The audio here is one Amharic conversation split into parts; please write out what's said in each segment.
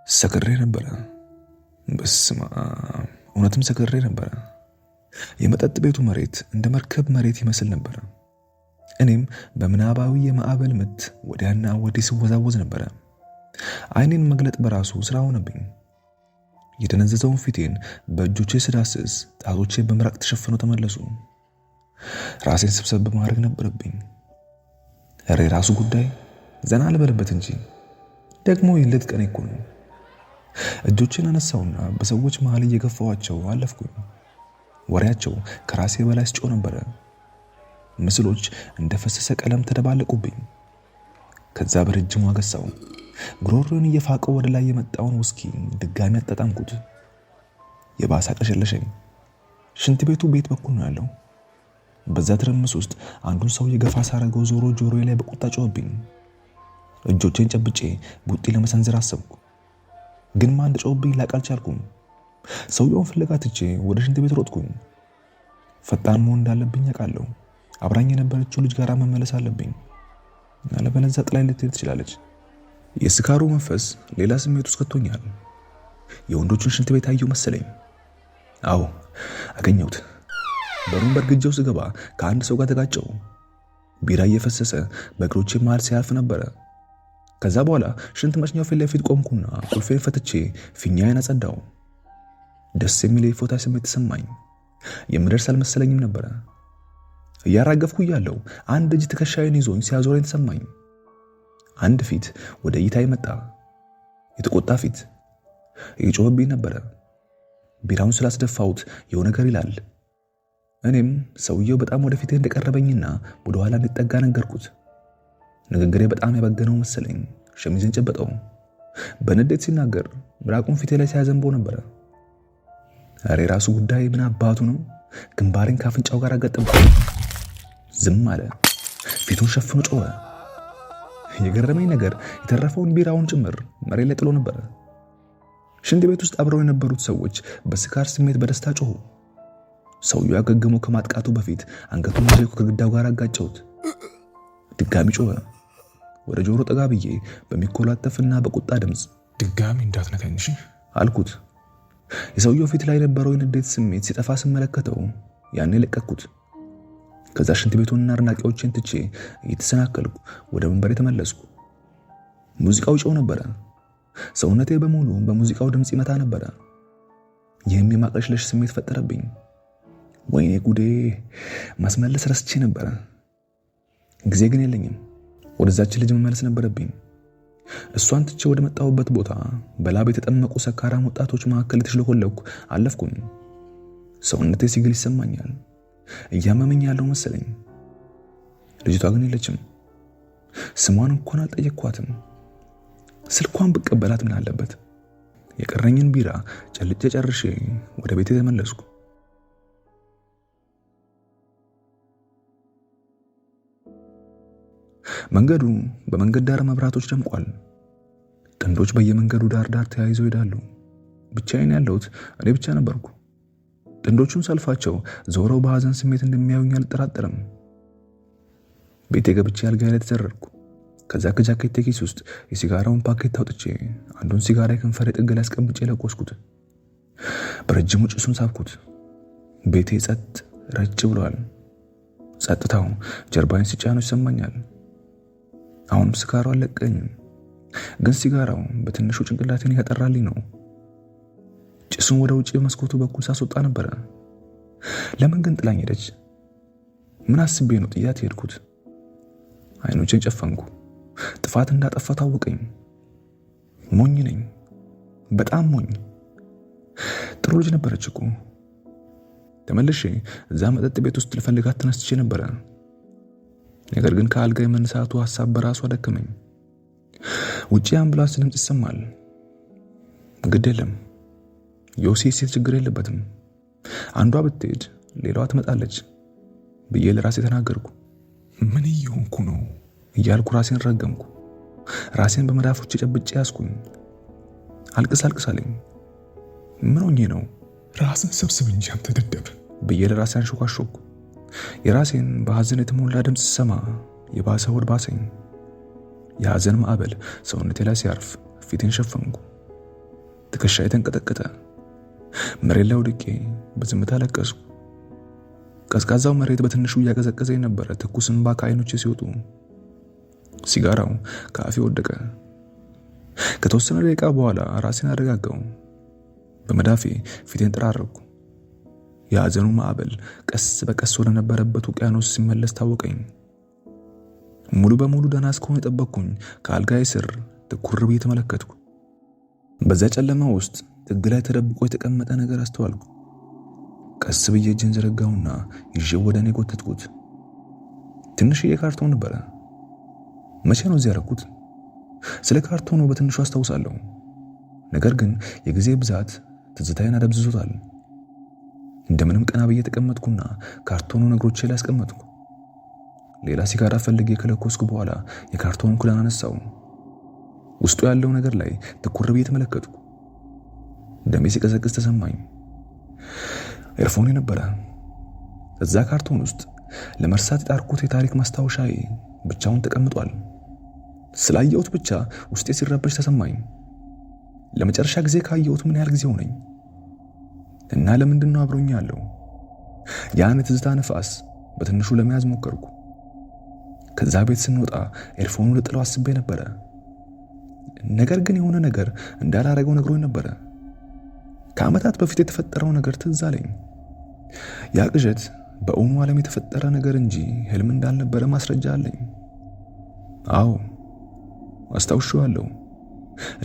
ሰክሬ ነበረ። በስመ አብ እውነትም ሰክሬ ነበረ። የመጠጥ ቤቱ መሬት እንደ መርከብ መሬት ይመስል ነበረ። እኔም በምናባዊ የማዕበል ምት ወዲያና ወዲህ ስወዛወዝ ነበረ። ዓይኔን መግለጥ በራሱ ስራ ሆነብኝ። የደነዘዘውን ፊቴን በእጆቼ ስዳስስ ጣቶቼ በምራቅ ተሸፍነው ተመለሱ። ራሴን ስብሰብ በማድረግ ነበረብኝ። ኧረ የራሱ ጉዳይ ዘና አልበልበት እንጂ ደግሞ ይልት ቀኔ እኮ ነው። እጆቼን አነሳውና በሰዎች መሃል እየገፋዋቸው አለፍኩኝ። ወሬያቸው ከራሴ በላይ ስጮህ ነበረ። ምስሎች እንደ ፈሰሰ ቀለም ተደባለቁብኝ። ከዛ በረጅሙ አገሳው። ጉሮሮን እየፋቀው ወደ ላይ የመጣውን ውስኪ ድጋሚ አጣጣምኩት። የባሰ አቅለሸለሸኝ። ሽንት ቤቱ ቤት በኩል ነው ያለው። በዛ ትርምስ ውስጥ አንዱን ሰው የገፋ ሳረገው ዞሮ ጆሮዬ ላይ በቁጣ ጮህብኝ። እጆቼን ጨብጬ ቡጢ ለመሰንዘር አሰብኩ፣ ግን ማን እንደጮህብኝ ላቅ አልቻልኩም። ሰውየውን ፍለጋ ትቼ ወደ ሽንት ቤት ሮጥኩኝ። ፈጣን መሆን እንዳለብኝ አውቃለሁ። አብራኝ የነበረችው ልጅ ጋር መመለስ አለብኝ፣ አለበለዚያ ጥላኝ ልትሄድ ትችላለች። የስካሩ መንፈስ ሌላ ስሜት ውስጥ ከቶኛል። የወንዶቹን ሽንት ቤት አየሁ መሰለኝ። አዎ አገኘሁት። በሩን በርግጄው ስገባ ከአንድ ሰው ጋር ተጋጨው። ቢራ እየፈሰሰ በእግሮቼ መሃል ሲያልፍ ነበረ። ከዛ በኋላ ሽንት መሽኛው ፊት ለፊት ቆምኩና ቁልፌን ፈትቼ ፊኛዬን አጸዳው። ደስ የሚል የፎታ ስሜት ተሰማኝ። የምደርስ አልመሰለኝም ነበረ። እያራገፍኩ እያለሁ አንድ እጅ ትከሻዬን ይዞኝ ሲያዞረኝ ተሰማኝ። አንድ ፊት ወደ እይታዬ መጣ። የተቆጣ ፊት እየጮህብኝ ነበረ። ቢራውን ስላስደፋሁት የሆነ ነገር ይላል። እኔም ሰውየው በጣም ወደፊቴ እንደቀረበኝና ወደ ኋላ እንድጠጋ ነገርኩት። ንግግሬ በጣም ያበገነው መሰለኝ። ሸሚዝን ጨበጠው። በንዴት ሲናገር ምራቁን ፊቴ ላይ ሲያዘንበው ነበረ። ኧረ የራሱ ጉዳይ ምን አባቱ ነው። ግንባሬን ካፍንጫው ጋር አገጠምኩ። ዝም አለ። ፊቱን ሸፍኖ ጮኸ። የገረመኝ ነገር የተረፈውን ቢራውን ጭምር መሬት ላይ ጥሎ ነበረ። ሽንት ቤት ውስጥ አብረው የነበሩት ሰዎች በስካር ስሜት በደስታ ጮሁ። ሰውየው ያገገሙ ከማጥቃቱ በፊት አንገቱን ይዤ ከግድግዳው ጋር አጋጨሁት። ድጋሚ ጮኸ። ወደ ጆሮ ጠጋ ብዬ በሚኮላተፍና በቁጣ ድምፅ ድጋሚ እንዳትነካኝ አልኩት። የሰውየው ፊት ላይ የነበረው የንዴት ስሜት ሲጠፋ ስመለከተው ያኔ ለቀቅኩት። ከዛ ሽንት ቤቱንና አድናቂዎችን ትቼ እየተሰናከልኩ ወደ መንበሬ ተመለስኩ። ሙዚቃው ይጮህ ነበረ። ሰውነቴ በሙሉ በሙዚቃው ድምፅ ይመታ ነበረ። ይህም የማቅለሽለሽ ስሜት ፈጠረብኝ። ወይኔ ጉዴ! ማስመለስ ረስቼ ነበረ። ጊዜ ግን የለኝም። ወደዛች ልጅ መመለስ ነበረብኝ። እሷን ትቼ ወደ መጣሁበት ቦታ በላብ የተጠመቁ ሰካራም ወጣቶች መካከል የተሽለኮለኩ አለፍኩኝ። ሰውነቴ ሲግል ይሰማኛል። እያመመኝ ያለው መሰለኝ። ልጅቷ ግን የለችም። ስሟን እንኳን አልጠየቅኳትም። ስልኳን ብቀበላት ምን አለበት? የቀረኝን ቢራ ጨልጬ ጨርሼ ወደ ቤቴ ተመለስኩ። መንገዱ በመንገድ ዳር መብራቶች ደምቋል። ጥንዶች በየመንገዱ ዳር ዳር ተያይዘው ይሄዳሉ። ብቻዬን ያለሁት እኔ ብቻ ነበርኩ። ጥንዶቹን ሰልፋቸው ዞረው በሐዘን ስሜት እንደሚያዩኝ አልጠራጠርም። ቤቴ ገብቼ አልጋዬ ላይ ተዘረርኩ። ከዛ ከጃኬቴ ኪስ ውስጥ የሲጋራውን ፓኬት አውጥቼ አንዱን ሲጋራ የከንፈሬ ጥግ ላይ አስቀምጬ ለቆስኩት። በረጅሙ ጭሱን ሳብኩት። ቤቴ ጸጥ ረጭ ብሏል። ጸጥታው ጀርባዬን ሲጫነው ይሰማኛል። አሁንም ሲጋራው አልለቀኝም፣ ግን ሲጋራው በትንሹ ጭንቅላቴን እያጠራልኝ ነው። ጭሱን ወደ ውጪ መስኮቱ በኩል ሳስወጣ ነበረ። ለምን ግን ጥላኝ ሄደች? ምን አስቤ ነው ጥያት ሄድኩት? አይኖቼን ጨፈንኩ። ጥፋት እንዳጠፋ ታወቀኝ። ሞኝ ነኝ፣ በጣም ሞኝ። ጥሩ ልጅ ነበረች እኮ። ተመልሼ እዛ መጠጥ ቤት ውስጥ ልፈልጋት ተነስቼ ነበረ። ነገር ግን ከአልጋ የመነሳቱ ሐሳብ በራሱ አደከመኝ። ውጪ አምቡላንስ ድምፅ ይሰማል። ግድ የለም፣ ዮሴ ሴት ችግር የለበትም። አንዷ ብትሄድ ሌላዋ ትመጣለች ብዬ ለራሴ ተናገርኩ። ምን እየሆንኩ ነው እያልኩ ራሴን ረገምኩ። ራሴን በመዳፎቼ ጨብጬ ያዝኩኝ። አልቅስ አለኝ። ምን ሆኜ ነው? ራስን ሰብስብ እንጂ አንተ ደደብ ብዬ ለራሴ አንሾካሾኩ። የራሴን በሐዘን የተሞላ ድምፅ ሰማ የባሰ ሆድ ባሰኝ። የሐዘን ማዕበል ሰውነቴ ላይ ሲያርፍ ፊቴን ሸፈንኩ። ትከሻዬ ተንቀጠቀጠ። መሬት ላይ ወድቄ በዝምታ ለቀስኩ። ቀዝቃዛው መሬት በትንሹ እያቀዘቀዘኝ ነበረ። ትኩስ እንባ ከዓይኖቼ ሲወጡ ሲጋራው ከአፌ ወደቀ። ከተወሰነ ደቂቃ በኋላ ራሴን አረጋጋው። በመዳፌ ፊቴን ጠራረኩ። የሐዘኑ ማዕበል ቀስ በቀስ ወደ ነበረበት ውቅያኖስ ሲመለስ ታወቀኝ። ሙሉ በሙሉ ደህና እስከሆነ የጠበቅኩኝ ከአልጋዬ ስር ትኩር ብዬ ተመለከትኩ። በዚያ ጨለማ ውስጥ ጥግ ላይ ተደብቆ የተቀመጠ ነገር አስተዋልኩ። ቀስ ብዬ እጄን ዘረጋውና ይዤው ወደ እኔ ጎተትኩት። ትንሽዬ ካርቶን ነበረ። መቼ ነው እዚያ ያደረኩት? ስለ ካርቶኑ በትንሹ አስታውሳለሁ። ነገር ግን የጊዜ ብዛት ትዝታዬን አደብዝዞታል። እንደምንም ቀና ብዬ ተቀመጥኩና ካርቶኑን እግሮቼ ላይ አስቀመጥኩ። ሌላ ሲጋራ ፈልጌ ከለኮስኩ በኋላ የካርቶኑን ክዳን አነሳው። ውስጡ ያለው ነገር ላይ ትኩር ብዬ ተመለከትኩ። ደሜ ሲቀዘቅዝ ተሰማኝ። ኤርፎን ነበረ። እዛ ካርቶን ውስጥ ለመርሳት የጣርኩት የታሪክ ማስታወሻዬ ብቻውን ተቀምጧል። ስላየሁት ብቻ ውስጤ ሲረበሽ ተሰማኝ። ለመጨረሻ ጊዜ ካየሁት ምን ያህል ጊዜ ሆነኝ? እና ለምንድን ነው አብሮኝ ያለው? ያን ትዝታ ነፋስ በትንሹ ለመያዝ ሞከርኩ። ከዛ ቤት ስንወጣ ኤርፎኑ ልጥለው አስቤ ነበረ። ነገር ግን የሆነ ነገር እንዳላረገው ነግሮኝ ነበረ። ከዓመታት በፊት የተፈጠረው ነገር ትዝ አለኝ። ያ ቅዠት በእውኑ ዓለም የተፈጠረ ነገር እንጂ ህልም እንዳልነበረ ማስረጃ አለኝ። አዎ አስታውሻለሁ።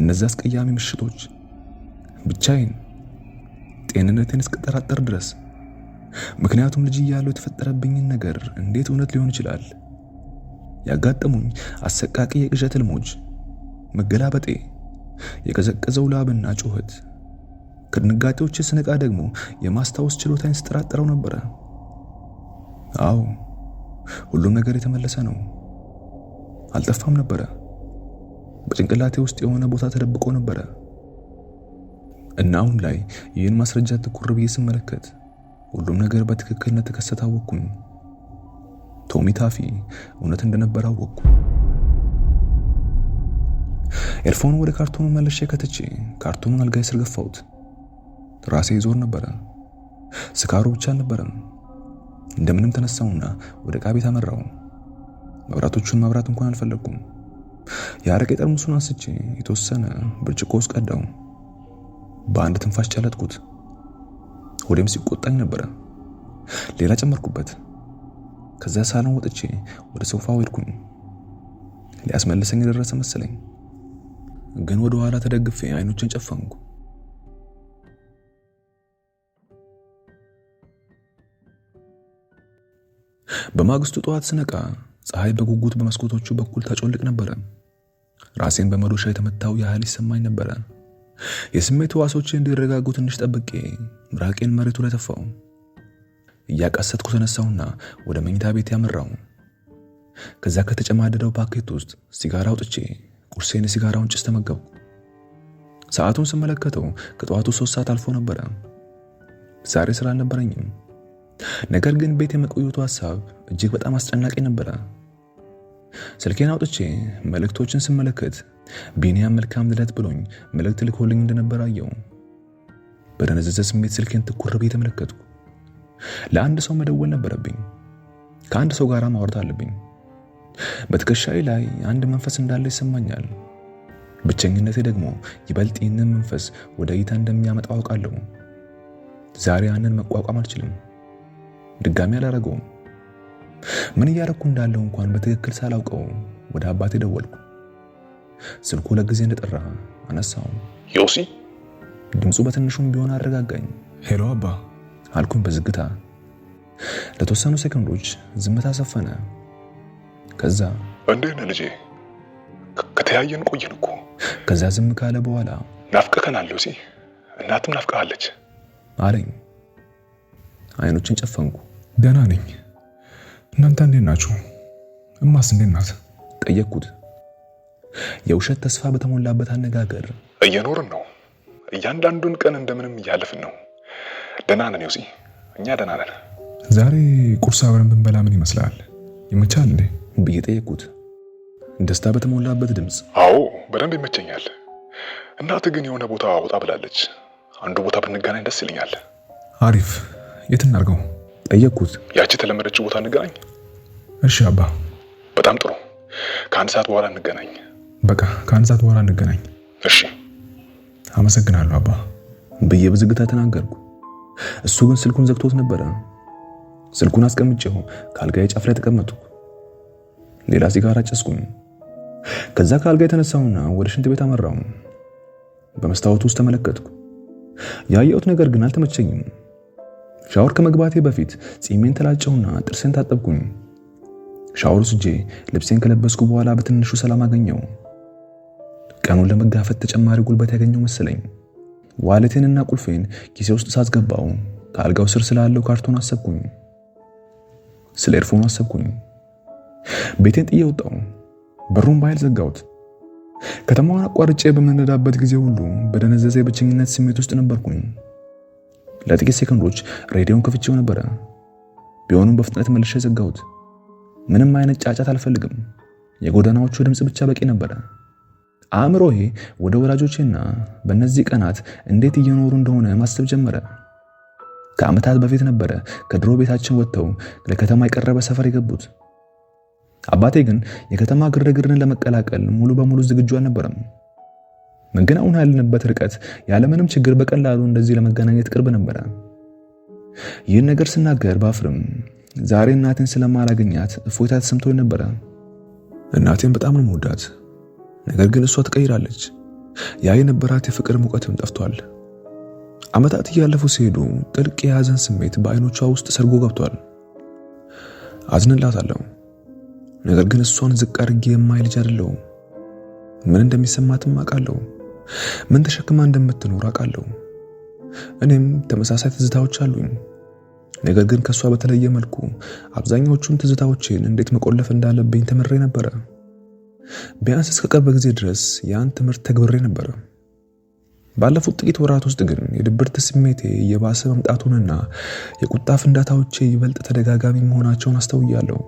እነዚያ አስቀያሚ ምሽቶች ብቻዬን ጤንነቴን እስክጠራጠር ድረስ። ምክንያቱም ልጅ እያለሁ የተፈጠረብኝን ነገር እንዴት እውነት ሊሆን ይችላል? ያጋጠሙኝ አሰቃቂ የቅዠት ህልሞች፣ መገላበጤ፣ የቀዘቀዘው ላብና ጩኸት፣ ከድንጋጤዎች ስነቃ ደግሞ የማስታወስ ችሎታዬን ስጠራጠረው ነበረ። አዎ ሁሉም ነገር የተመለሰ ነው። አልጠፋም ነበረ። በጭንቅላቴ ውስጥ የሆነ ቦታ ተደብቆ ነበረ። እና አሁን ላይ ይህን ማስረጃ ትኩር ብዬ ስመለከት ሁሉም ነገር በትክክል እንደተከሰተ አወቅኩኝ። ቶሚ ታፊ እውነት እንደነበረ አወቅኩ። ኤርፎኑ ወደ ካርቶኑ መልሼ ከተቼ ካርቶኑን አልጋዬ ስር ገፋሁት። ራሴ ይዞር ነበረ። ስካሩ ብቻ አልነበረም። እንደምንም ተነሳውና ወደ ዕቃ ቤት አመራው። መብራቶቹን ማብራት እንኳን አልፈለኩም። የአረቄ ጠርሙሱን አንስቼ የተወሰነ ብርጭቆ ውስጥ ቀዳው። በአንድ ትንፋሽ ጨለጥኩት። ሆዴም ሲቆጣኝ ነበረ። ሌላ ጨመርኩበት። ከዛ ሳሎን ወጥቼ ወደ ሶፋው ሄድኩኝ። ሊያስመልሰኝ የደረሰ መሰለኝ፣ ግን ወደ ኋላ ተደግፌ አይኖችን ጨፈንኩ። በማግስቱ ጠዋት ስነቃ ፀሐይ በጉጉት በመስኮቶቹ በኩል ታጮልቅ ነበረ። ራሴን በመዶሻ የተመታው ያህል ይሰማኝ ነበረ። የስሜት ሕዋሶቼ እንዲረጋጉ ትንሽ ጠብቄ ምራቄን መሬቱ ላይ ተፋው። እያቃሰትኩ ተነሳውና ወደ መኝታ ቤት ያመራው። ከዛ ከተጨማደደው ፓኬት ውስጥ ሲጋራ አውጥቼ ቁርሴን ሲጋራውን ጭስ ተመገብኩ። ሰዓቱን ስመለከተው ከጠዋቱ 3 ሰዓት አልፎ ነበረ። ዛሬ ስራ አልነበረኝም። ነገር ግን ቤት የመቆየቱ ሐሳብ እጅግ በጣም አስጨናቂ ነበረ። ስልኬን አውጥቼ መልእክቶችን ስመለከት ቢኒያም መልካም ልደት ብሎኝ መልእክት ልኮልኝ እንደነበር አየው። በደነዘዘ ስሜት ስልኬን ትኩር ብዬ ተመለከትኩ። ለአንድ ሰው መደወል ነበረብኝ። ከአንድ ሰው ጋር ማውራት አለብኝ። በትከሻዬ ላይ አንድ መንፈስ እንዳለ ይሰማኛል። ብቸኝነቴ ደግሞ ይበልጥ ይህንን መንፈስ ወደ እይታ እንደሚያመጣው አውቃለሁ። ዛሬ ያንን መቋቋም አልችልም። ድጋሚ አላረገውም። ምን እያደረኩ እንዳለው እንኳን በትክክል ሳላውቀው ወደ አባቴ ደወልኩ። ስልኩ ለጊዜ እንደጠራ አነሳው። ዮሲ? ድምፁ በትንሹም ቢሆን አረጋጋኝ። ሄሎ አባ አልኩኝ በዝግታ። ለተወሰኑ ሴኮንዶች ዝምታ ሰፈነ። ከዛ እንዴት ነህ ልጄ? ከተያየን ቆየን እኮ። ከዛ ዝም ካለ በኋላ ናፍቀከናል ዮሲ፣ እናትም ናፍቀሃለች አለኝ። አይኖችን ጨፈንኩ። ደህና ነኝ። እናንተ እንዴት ናችሁ? እማስ እንዴት ናት? ጠየቅኩት። የውሸት ተስፋ በተሞላበት አነጋገር እየኖርን ነው። እያንዳንዱን ቀን እንደምንም እያለፍን ነው። ደህና ነን ዮሲ፣ እኛ ደህና ነን። ዛሬ ቁርስ አብረን ብንበላ ምን ይመስላል? ይመቻል እንዴ? ብዬ ጠየቅኩት፣ ደስታ በተሞላበት ድምፅ። አዎ በደንብ ይመቸኛል። እናት ግን የሆነ ቦታ ወጣ ብላለች። አንዱ ቦታ ብንገናኝ ደስ ይለኛል። አሪፍ። የት እናድርገው? ጠየቅኩት። ያቺ የተለመደችው ቦታ እንገናኝ። እሺ አባ። በጣም ጥሩ። ከአንድ ሰዓት በኋላ እንገናኝ። በቃ ከአንድ ሰዓት በኋላ እንገናኝ። እሺ። አመሰግናለሁ አባ ብዬ በዝግታ ተናገርኩ። እሱ ግን ስልኩን ዘግቶት ነበረ። ስልኩን አስቀምጬው ከአልጋዬ ጫፍ ላይ ተቀመጥኩ። ሌላ ሲጋራ ጨስኩኝ። ከዛ ከአልጋ የተነሳውና ወደ ሽንት ቤት አመራው። በመስታወቱ ውስጥ ተመለከትኩ። ያየሁት ነገር ግን አልተመቸኝም። ሻወር ከመግባቴ በፊት ጺሜን ተላጨውና ጥርሴን ታጠብኩኝ። ሻወር ወስጄ ልብሴን ከለበስኩ በኋላ በትንሹ ሰላም አገኘው። ቀኑን ለመጋፈጥ ተጨማሪ ጉልበት ያገኘው መሰለኝ። ዋሌቴንና ቁልፌን ኪሴ ውስጥ ሳስገባው ከአልጋው ስር ስላለው ካርቶን አሰብኩኝ። ስለ ኤርፎኑ አሰብኩኝ። ቤቴን ጥዬ ወጣሁ። በሩን በኃይል ዘጋሁት። ከተማዋን አቋርጬ በምንነዳበት ጊዜ ሁሉ በደነዘዘ የብቸኝነት ስሜት ውስጥ ነበርኩኝ። ለጥቂት ሴኮንዶች ሬዲዮን ከፍቼው ነበረ። ቢሆንም በፍጥነት መልሼ ዘጋሁት። ምንም አይነት ጫጫት አልፈልግም። የጎዳናዎቹ ድምጽ ብቻ በቂ ነበረ። አእምሮዬ ወደ ወላጆቼና በእነዚህ ቀናት እንዴት እየኖሩ እንደሆነ ማሰብ ጀመረ። ከዓመታት በፊት ነበረ ከድሮ ቤታችን ወጥተው ለከተማ የቀረበ ሰፈር የገቡት። አባቴ ግን የከተማ ግርግርን ለመቀላቀል ሙሉ በሙሉ ዝግጁ አልነበረም። ግን አሁን ያለንበት ርቀት ያለምንም ችግር በቀላሉ እንደዚህ ለመገናኘት ቅርብ ነበረ። ይህን ነገር ስናገር ባፍርም ዛሬ እናቴን ስለማላገኛት እፎይታ ተሰምቶኝ ነበረ። እናቴን በጣም ነው የምወዳት። ነገር ግን እሷ ትቀይራለች። ያ የነበራት የፍቅር ሙቀትም ጠፍቷል። ዓመታት እያለፉ ሲሄዱ ጥልቅ የሐዘን ስሜት በአይኖቿ ውስጥ ሰርጎ ገብቷል። አዝንላታለሁ። ነገር ግን እሷን ዝቅ አድርጌ የማይ ልጅ አይደለሁም። ምን እንደሚሰማትም አውቃለሁ። ምን ተሸክማ እንደምትኖር አውቃለሁ። እኔም ተመሳሳይ ትዝታዎች አሉኝ። ነገር ግን ከሷ በተለየ መልኩ አብዛኛዎቹን ትዝታዎችን እንዴት መቆለፍ እንዳለብኝ ተምሬ ነበረ። ቢያንስ እስከ ቅርብ ጊዜ ድረስ ያን ትምህርት ተግብሬ ነበረ። ባለፉት ጥቂት ወራት ውስጥ ግን የድብርት ስሜቴ እየባሰ መምጣቱንና የቁጣ ፍንዳታዎቼ ይበልጥ ተደጋጋሚ መሆናቸውን አስተውያለሁ።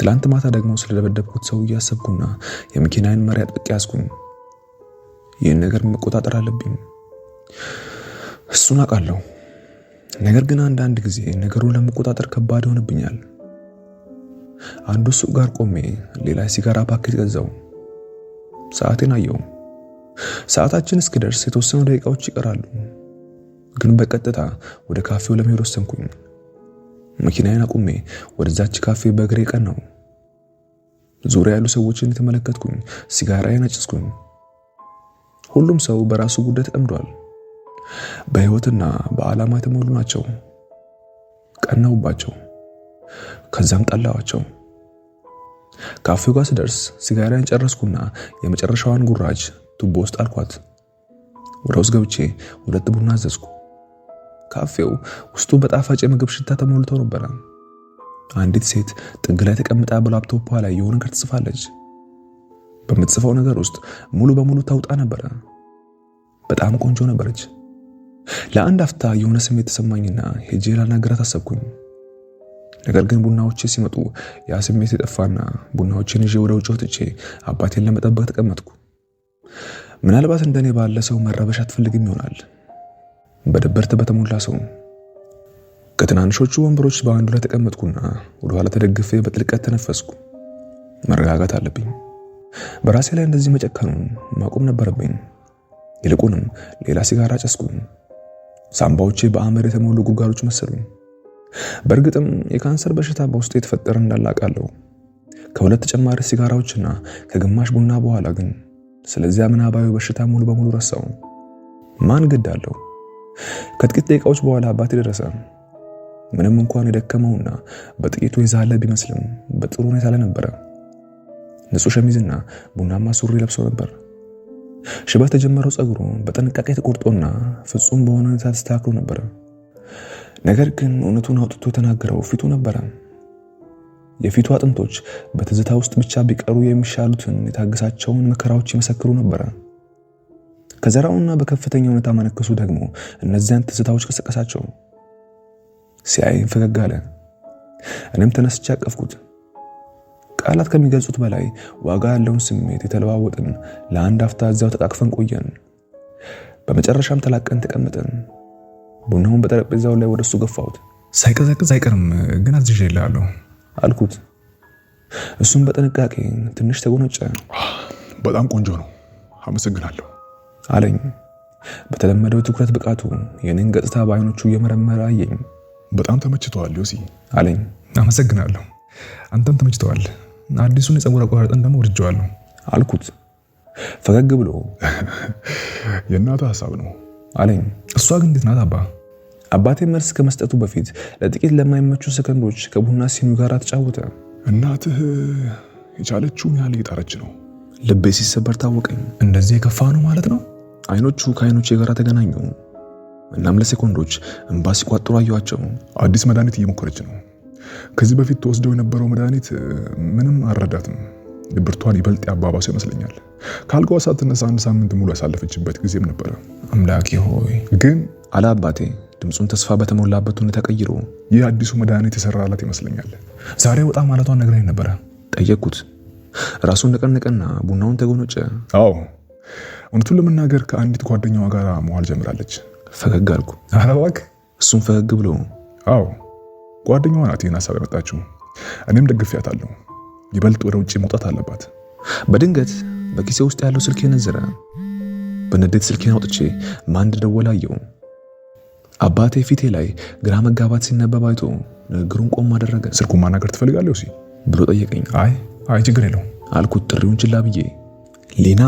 ትላንት ማታ ደግሞ ስለደበደብኩት ሰው እያሰብኩና የመኪናዬን መሪ አጥብቄ ያዝኩኝ። ይህን ነገር መቆጣጠር አለብኝ። እሱን አውቃለሁ። ነገር ግን አንዳንድ ጊዜ ነገሩን ለመቆጣጠር ከባድ ይሆንብኛል። አንዱ ሱቅ ጋር ቆሜ ሌላ ሲጋራ ፓኬት ገዛው። ሰዓቴን አየው። ሰዓታችን እስኪደርስ የተወሰኑ ደቂቃዎች ይቀራሉ። ግን በቀጥታ ወደ ካፌው ለመሄድ ወሰንኩኝ። መኪናዬን አቁሜ ወደዛች ካፌ በእግሬ ቀናው። ዙሪያ ያሉ ሰዎችን የተመለከትኩኝ፣ ሲጋራዬን አጨስኩኝ። ሁሉም ሰው በራሱ ጉዳይ ተጠምዷል። በህይወትና በዓላማ የተሞሉ ናቸው። ቀናውባቸው፣ ከዛም ጠላዋቸው። ካፌው ጋር ስደርስ ሲጋራዬን ጨረስኩና የመጨረሻዋን ጉራጅ ቱቦ ውስጥ አልኳት። ወደ ውስጥ ገብቼ 2 ቡና አዘዝኩ። ካፌው ውስጡ በጣፋጭ የምግብ ሽታ ተሞልቶ ነበረ። አንዲት ሴት ጥግ ላይ ተቀምጣ በላፕቶፖ ላይ የሆነ ነገር ትጽፋለች። በምትጽፈው ነገር ውስጥ ሙሉ በሙሉ ታውጣ ነበረ። በጣም ቆንጆ ነበረች። ለአንድ አፍታ የሆነ ስሜት ተሰማኝና ሄጄ ላናገራት አሰብኩኝ። ነገር ግን ቡናዎቼ ሲመጡ ያ ስሜት የጠፋና ቡናዎችን ይዤ ወደ ውጭ ወጥቼ አባቴን ለመጠበቅ ተቀመጥኩ። ምናልባት እንደኔ ባለ ሰው መረበሽ አትፈልግም ይሆናል። በድብርት በተሞላ ሰው ከትናንሾቹ ወንበሮች በአንዱ ላይ ተቀመጥኩና ወደ ኋላ ተደግፌ በጥልቀት ተነፈስኩ። መረጋጋት አለብኝ። በራሴ ላይ እንደዚህ መጨከኑን ማቆም ነበረብኝ። ይልቁንም ሌላ ሲጋራ ጨስኩኝ። ሳምባዎቼ በአመድ የተሞሉ ጉድጓዶች መሰሉኝ። በእርግጥም የካንሰር በሽታ በውስጤ የተፈጠረ እንዳላቃለሁ። ከ2 ተጨማሪ ሲጋራዎችና ከግማሽ ቡና በኋላ ግን ስለዚያ ምናባዊ በሽታ ሙሉ በሙሉ ረሳው። ማን ግድ አለው? ከጥቂት ደቂቃዎች በኋላ አባቴ ደረሰ። ምንም እንኳን የደከመውና በጥቂቱ የዛለ ቢመስልም በጥሩ ሁኔታ ላይ ነበረ። ንጹህ ሸሚዝና ቡናማ ሱሪ ለብሶ ነበር። ሽበት የጀመረው ጸጉሩ በጥንቃቄ ተቆርጦና ፍጹም በሆነ ሁኔታ ተስተካክሎ ነበር። ነገር ግን እውነቱን አውጥቶ የተናገረው ፊቱ ነበረ። የፊቱ አጥንቶች በትዝታ ውስጥ ብቻ ቢቀሩ የሚሻሉትን የታገሳቸውን መከራዎች ይመሰክሩ ነበር። ከዘራውና በከፍተኛ ሁኔታ ማነከሱ ደግሞ እነዚያን ትዝታዎች ቀሰቀሳቸው። ሲያየኝ ፈገግ አለ። እኔም ተነስቼ አቀፍኩት። ቃላት ከሚገልጹት በላይ ዋጋ ያለውን ስሜት የተለዋወጥን ለአንድ አፍታ እዛው ተቃቅፈን ቆየን። በመጨረሻም ተላቀን ተቀምጠን ቡናውን በጠረጴዛው ላይ ወደሱ ገፋሁት። ሳይቀዘቅዝ አይቀርም ግን አዝዤልሃለሁ አልኩት። እሱም በጥንቃቄ ትንሽ ተጎነጨ። በጣም ቆንጆ ነው፣ አመሰግናለሁ አለኝ። በተለመደው ትኩረት ብቃቱ የኔን ገጽታ በአይኖቹ እየመረመረ አየኝ። በጣም ተመችቷል ዮሲ አለኝ። አመሰግናለሁ፣ አንተም ተመችቷል። አዲሱን የፀጉር አቆራረጥን ደግሞ ወድጄዋለሁ አልኩት። ፈገግ ብሎ የእናትህ ሀሳብ ነው አለኝ። እሷ ግን እንዴት ናት አባ? አባቴ መልስ ከመስጠቱ በፊት ለጥቂት ለማይመቹ ሰከንዶች ከቡና ሲኒው ጋር ተጫወተ። እናትህ የቻለችውን ያህል እየጣረች ነው። ልቤ ሲሰበር ታወቀኝ። እንደዚህ የከፋ ነው ማለት ነው? አይኖቹ ከአይኖቼ ጋር ተገናኙ። እናም ለሴኮንዶች እንባ ሲቋጥሩ አየኋቸው። አዲስ መድኃኒት እየሞከረች ነው። ከዚህ በፊት ተወስደው የነበረው መድኃኒት ምንም አልረዳትም። ድብርቷን ይበልጥ ያባባሰው ይመስለኛል። ካልጋዋ ሳትነሳ 1 ሳምንት ሙሉ ያሳለፈችበት ጊዜም ነበረ። አምላኬ ሆይ ግን አለ አባቴ ድምፁን ተስፋ በተሞላበት ሁኔታ ቀይሮ። ይህ አዲሱ መድኃኒት የሰራላት ይመስለኛል። ዛሬ ወጣ ማለቷን ነግረኝ ነበረ። ጠየቅኩት። ራሱን ነቀነቀና ቡናውን ተጎነጨ። አዎ እውነቱን ለመናገር ከአንዲት ጓደኛዋ ጋር መዋል ጀምራለች። ፈገግ አልኩ። ኧረ እባክህ። እሱም ፈገግ ብሎ አዎ ጓደኛዋ ናት ይህን ሀሳብ ያመጣችው። እኔም ደግፊያታለሁ። ይበልጥ ወደ ውጭ መውጣት አለባት። በድንገት በኪሴ ውስጥ ያለው ስልክ ነዘረ። በንዴት ስልኬን አውጥቼ ማን እንደደወለ አየሁ። አባቴ ፊቴ ላይ ግራ መጋባት ሲነበብ አይቶ ንግግሩን ቆም አደረገ። ስልኩን ማናገር ትፈልጋለህ ዮሲ ብሎ ጠየቀኝ። አይ ችግር የለውም አልኩት ጥሪውን ችላ ብዬ። ሊና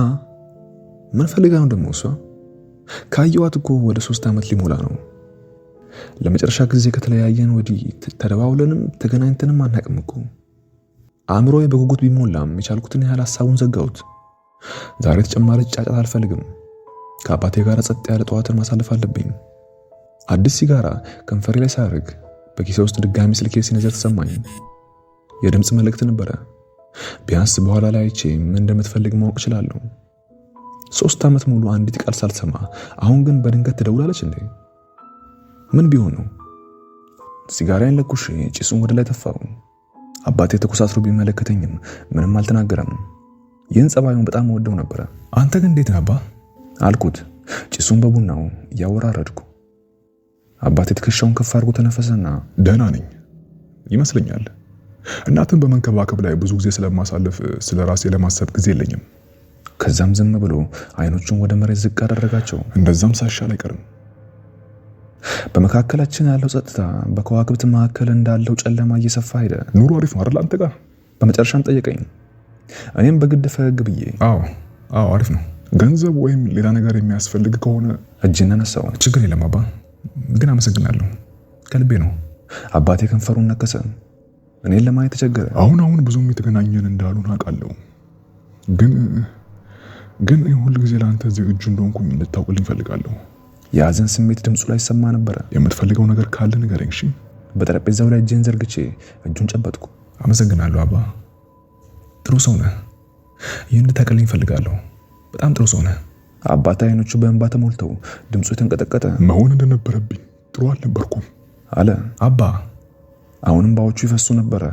ምን ፈልጋ ነው ደግሞ እሷ? ካየዋት እኮ ወደ 3 ዓመት ሊሞላ ነው። ለመጨረሻ ጊዜ ከተለያየን ወዲህ ተደዋውለንም ተገናኝተንም አናቅም እኮ። አእምሮዬ በጉጉት ቢሞላም የቻልኩትን ያህል ሐሳቡን ዘጋሁት። ዛሬ ተጨማሪ ጫጫታ አልፈልግም። ከአባቴ ጋር ጸጥ ያለ ጠዋትን ማሳለፍ አለብኝ። አዲስ ሲጋራ ከንፈሬ ላይ ሳያርግ በኪሴ ውስጥ ድጋሚ ስልኬ ሲነዘር ተሰማኝ። የድምፅ መልእክት ነበረ። ቢያንስ በኋላ ላይ አይቼ ምን እንደምትፈልግ ማወቅ እችላለሁ። 3 ዓመት ሙሉ አንዲት ቃል ሳልሰማ አሁን ግን በድንገት ትደውላለች እንዴ? ምን ቢሆን ነው? ሲጋራዬን ለኩሼ ጭሱን ወደ ላይ ተፋው። አባቴ ተኮሳትሮ ቢመለከተኝም ምንም አልተናገረም። ይህን ጸባዩን በጣም ወደው ነበረ። አንተ ግን እንዴት ነህ አባ አልኩት ጭሱን በቡናው እያወራረድኩ። አባቴ ትከሻውን ከፍ አድርጎ ተነፈሰና ደህና ነኝ ይመስለኛል። እናትን በመንከባከብ ላይ ብዙ ጊዜ ስለማሳለፍ ስለ ራሴ ለማሰብ ጊዜ የለኝም። ከዛም ዝም ብሎ አይኖቹን ወደ መሬት ዝቅ አደረጋቸው። እንደዛም ሳይሻል አይቀርም። በመካከላችን ያለው ጸጥታ በከዋክብት መካከል እንዳለው ጨለማ እየሰፋ ሄደ። ኑሮ አሪፍ ነው አይደል አንተ ጋር? በመጨረሻም ጠየቀኝ። እኔም በግድ ፈገግ ብዬ አዎ አሪፍ ነው። ገንዘብ ወይም ሌላ ነገር የሚያስፈልግ ከሆነ እጅን ነሳው። ችግር የለም አባ፣ ግን አመሰግናለሁ ከልቤ ነው። አባቴ ከንፈሩን ነከሰ። እኔን ለማየት ተቸገረ። አሁን ብዙም የተገናኘን እንዳሉን አውቃለሁ፣ ግን ሁሉ ጊዜ ለአንተ ዝግጁ እንደሆንኩኝ እንድታውቅልኝ ፈልጋለሁ። የሐዘን ስሜት ድምፁ ላይ ሰማ ነበረ። የምትፈልገው ነገር ካለ ንገረኝ እሺ? በጠረጴዛው ላይ እጄን ዘርግቼ እጁን ጨበጥኩ። አመሰግናለሁ አባ፣ ጥሩ ሰው ነህ። ይህን እንድታውቅልኝ ፈልጋለሁ። በጣም ጥሩ ሰው ነህ። አባቴ አይኖቹ በእንባ ተሞልተው ድምፁ የተንቀጠቀጠ መሆን እንደነበረብኝ ጥሩ አልነበርኩም አለ አባ። አሁንም እንባዎቹ ይፈሱ ነበረ።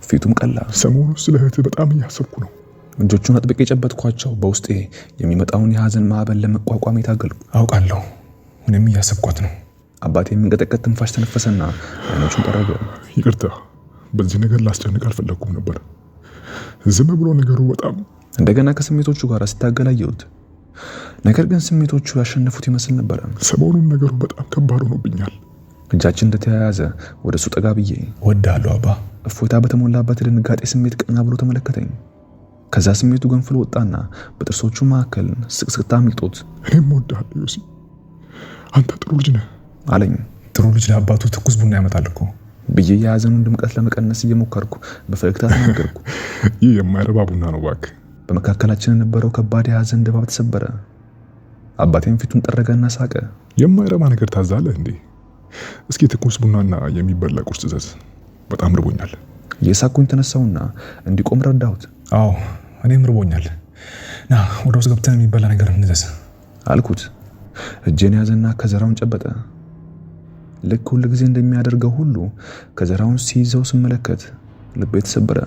ፊቱም ቀላ። ሰሞኑን ስለ እህትህ በጣም እያሰብኩ ነው። እጆቹን አጥብቄ የጨበጥኳቸው በውስጤ የሚመጣውን የሐዘን ማዕበል ለመቋቋም የታገልኩ። አውቃለሁ፣ እኔም እያሰብኳት ነው። አባቴ የሚንቀጠቀጥ ትንፋሽ ተነፈሰና አይኖቹን ጠረገ። ይቅርታ፣ በዚህ ነገር ላስጨንቅ አልፈለኩም ነበር። ዝም ብሎ ነገሩ በጣም እንደገና ከስሜቶቹ ጋር ሲታገላየሁት፣ ነገር ግን ስሜቶቹ ያሸነፉት ይመስል ነበረ። ሰሞኑን ነገሩ በጣም ከባድ ሆኖብኛል። እጃችን እንደተያያዘ ወደ እሱ ጠጋ ብዬ እወድሃለሁ አባ። እፎይታ በተሞላበት የድንጋጤ ስሜት ቀና ብሎ ተመለከተኝ። ከዛ ስሜቱ ገንፍሎ ወጣና በጥርሶቹ መካከል ስቅስቅታ አምልጦት እኔም እወድሃለሁ ዮሲ፣ አንተ ጥሩ ልጅ ነህ አለኝ። ጥሩ ልጅ ለአባቱ ትኩስ ቡና ያመጣል እኮ ብዬ የሐዘኑን ድምቀት ለመቀነስ እየሞከርኩ በፈገግታ ተናገርኩ። ይህ የማይረባ ቡና ነው እባክህ። በመካከላችን የነበረው ከባድ የሐዘን ድባብ ተሰበረ። አባቴም ፊቱን ጠረገና ሳቀ። የማይረባ ነገር ታዛለህ እንዴ? እስኪ ትኩስ ቡናና የሚበላ ቁርስ እዘዝ፣ በጣም ርቦኛል። የሳኩኝ ተነሳውና እንዲቆም ረዳሁት። አዎ እኔም ርቦኛል፣ ና ወደ ውስጥ ገብተን የሚበላ ነገር እንዘዝ አልኩት። እጄን ያዘና ከዘራውን ጨበጠ። ልክ ሁል ጊዜ እንደሚያደርገው ሁሉ ከዘራውን ሲይዘው ስመለከት ልቤ ተሰበረ።